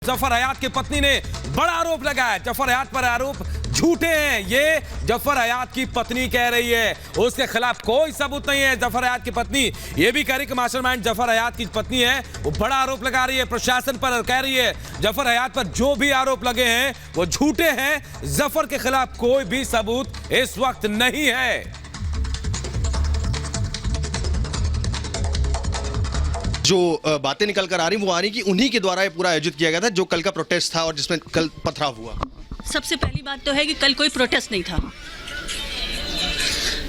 जफर हयात की पत्नी ने बड़ा आरोप लगाया। जफर हयात पर आरोप झूठे हैं, ये जफर हयात की पत्नी कह रही है, उसके खिलाफ कोई सबूत नहीं है। जफर हयात की पत्नी ये भी कह रही कि मास्टरमाइंड जफर हयात की पत्नी है, वो बड़ा आरोप लगा रही है प्रशासन पर और कह रही है जफर हयात पर जो भी आरोप लगे हैं वो झूठे हैं। जफर के खिलाफ कोई भी सबूत इस वक्त नहीं है। जो बातें निकल कर आ रही वो आ रही कि उन्हीं के द्वारा ये पूरा आयोजित किया गया था, जो कल का प्रोटेस्ट था और जिसमें कल पथराव हुआ। सबसे पहली बात तो है कि कल कोई प्रोटेस्ट नहीं था।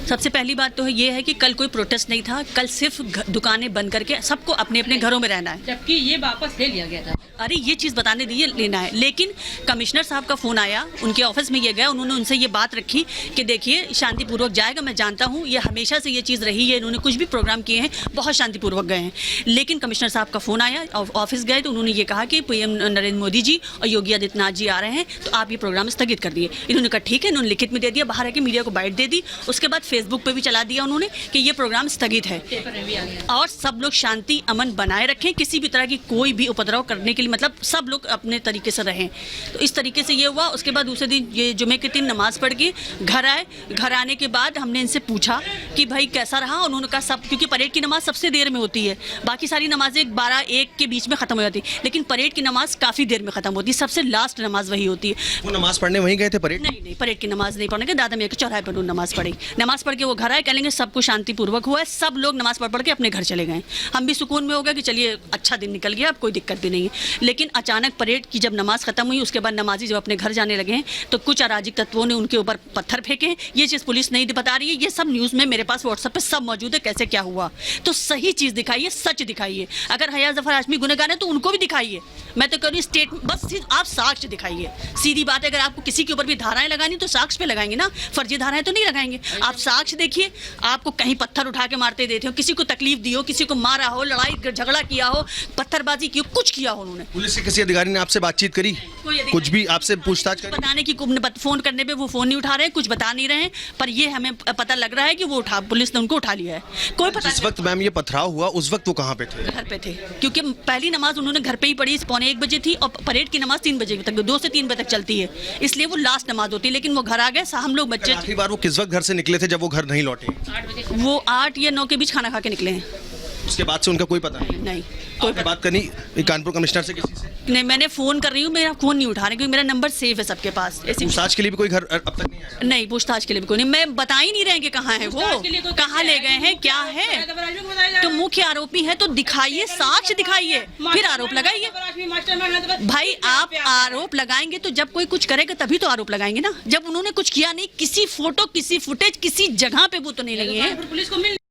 सबसे पहली बात तो ये है कि कल कोई प्रोटेस्ट नहीं था। कल सिर्फ दुकानें बंद करके सबको अपने अपने घरों में रहना है, जबकि ये वापस ले लिया गया था। अरे ये चीज़ बताने दीजिए, लेना है। लेकिन कमिश्नर साहब का फ़ोन आया, उनके ऑफिस में ये गया, उन्होंने उनसे ये बात रखी कि देखिए शांतिपूर्वक जाएगा। मैं जानता हूँ ये हमेशा से ये चीज़ रही है, इन्होंने कुछ भी प्रोग्राम किए हैं बहुत शांतिपूर्वक गए हैं। लेकिन कमिश्नर साहब का फ़ोन आया, ऑफिस गए तो उन्होंने ये कहा कि पीएम नरेंद्र मोदी जी और योगी आदित्यनाथ जी आ रहे हैं, तो आप ये प्रोग्राम स्थगित कर दिए। इन्होंने कहा ठीक है, इन्होंने लिखित में दे दिया, बाहर आके मीडिया को बाइट दे दी। उसके बाद फेसबुक पर भी चला दिया उन्होंने कि ये प्रोग्राम स्थगित है और सब लोग शांति अमन बनाए रखें, किसी भी तरह की कोई भी उपद्रव करने के लिए, मतलब सब लोग अपने तरीके से रहें। तो इस तरीके से ये हुआ। उसके बाद दूसरे दिन ये जुमे के दिन नमाज पढ़ के घर आए। घर आने के बाद हमने इनसे पूछा कि भाई कैसा रहा। उन्होंने कहा सब, क्योंकि परेड की नमाज सबसे देर में होती है, बाकी सारी नमाजें 12-1 के बीच में ख़त्म हो जाती है, लेकिन परेड की नमाज काफ़ी देर में ख़त्म होती है, सबसे लास्ट नमाज वही होती है। वो नमाज पढ़ने वहीं गए थे परेड? नहीं, परेड की नमाज नहीं पढ़ने के, दादा मियाँ के चौराहे पर नमाज पढ़ी। नमाज पढ़ के वो घर आए, कहेंगे सब कुछ शांतिपूर्वक हुआ है, सब लोग नमाज पढ़ के अपने घर चले गए। हम भी सुकून में हो गया कि चलिए अच्छा दिन निकल गया, अब कोई दिक्कत भी नहीं है। लेकिन अचानक परेड की जब नमाज खत्म हुई, उसके बाद नमाजी जब अपने घर जाने लगे हैं तो कुछ अराजक तत्वों ने उनके ऊपर पत्थर फेंके हैं। ये चीज़ पुलिस नहीं बता रही है, ये सब न्यूज़ में मेरे पास व्हाट्सएप पे सब मौजूद है, कैसे क्या हुआ। तो सही चीज़ दिखाइए, सच दिखाइए। अगर हयात जफर हाशमी गुनहगार है तो उनको भी दिखाइए। मैं तो कह रही हूँ स्टेट, बस आप साक्ष्य दिखाइए। सीधी बात है, अगर आपको किसी के ऊपर भी धाराएं लगानी तो साक्ष्य पे लगाएंगे ना, फर्जी धाराएं तो नहीं लगाएंगे। आप साक्ष्य देखिए। आपको कहीं पत्थर उठा के मारते देते हो, किसी को तकलीफ दी हो, किसी को मारा हो, लड़ाई झगड़ा किया हो, पत्थरबाजी की हो, कुछ किया हो उन्होंने। पुलिस के किसी अधिकारी ने आपसे बातचीत करी, कुछ भी आपसे पूछताछ करी? बताने की फ़ोन करने पे वो फ़ोन नहीं उठा रहे हैं, कुछ बता नहीं रहे हैं, पर ये हमें पता लग रहा है कि वो पुलिस ने उनको उठा लिया है। कोई पता जिस वक्त मैम ये पथराव हुआ उस वक्त वो कहाँ पे थे? घर पे थे, क्योंकि पहली नमाज उन्होंने घर पे ही पढ़ी, 12:45 बजे थी और परेड की नमाज 3 बजे तक, 2 से 3 बजे तक चलती है, इसलिए वो लास्ट नमाज होती है। लेकिन वो घर आ गए, हम लोग बच्चे। आखिरी बार वो किस वक्त घर से निकले थे जब वो घर नहीं लौटे? वो 8 या 9 के बीच खाना खा के निकले हैं। उसके बाद से उनका कोई पता नहीं? कोई बात करनी कानपुर कमिश्नर से किसी से? नहीं, मैंने फ़ोन कर रही हूँ, मेरा फ़ोन नहीं उठा रहे क्योंकि मेरा नंबर सेव है सबके पास। पूछताछ के लिए भी कोई घर अब तक नहीं आया? नहीं, पूछताछ के लिए भी कोई नहीं। मैं बता ही नहीं रहे कि कहाँ है वो, कहाँ ले गए हैं, क्या है। तो मुख्य आरोपी है तो दिखाइए, साक्ष्य दिखाइए, फिर आरोप लगाइए। भाई आप आरोप लगाएंगे तो जब कोई कुछ करेगा तभी तो आरोप लगाएंगे ना। जब उन्होंने कुछ किया नहीं, किसी फोटो, किसी फुटेज, किसी जगह पे वो तो नहीं लगे हैं।